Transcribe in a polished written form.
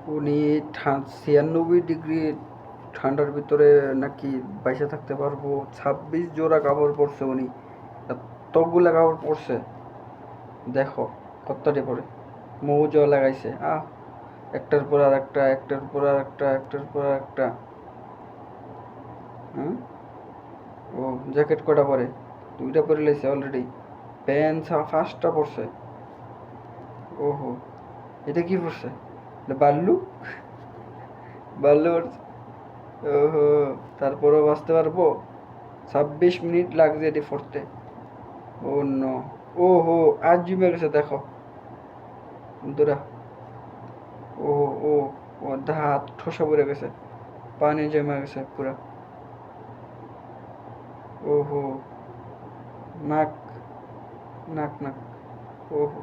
উনি 96 ডিগ্রি ঠান্ডার ভিতরে নাকি বাইসে থাকতে পারবো। 26 জোড়া কাপড় পরছে উনি, এতগুলা কাপড় পরছে। দেখো কতটি পরে, মৌজাও লাগাইছে। একটার পর আর একটা, একটার পর আর একটা, একটার পর আর একটা। হুম। ও জ্যাকেট কটা পরে? দুইটা পরে লাইছে অলরেডি। প্যান্ট 5টা পরছে। ওহো, এটা কি পরছে? এটা বাল্লু, বাল্লু পরছে। ওহো, তারপরেও বাঁচতে পারবো? 26 মিনিট লাগছে এটি পড়তে। ও নো। ওহো, আজ জমে গেছে দেখো বন্ধুরা। ওহো, ও ও হাত ঠোসা পড়ে গেছে, পানি জমে গেছে পুরা। ওহো, নাক, নাক নাক। ওহো,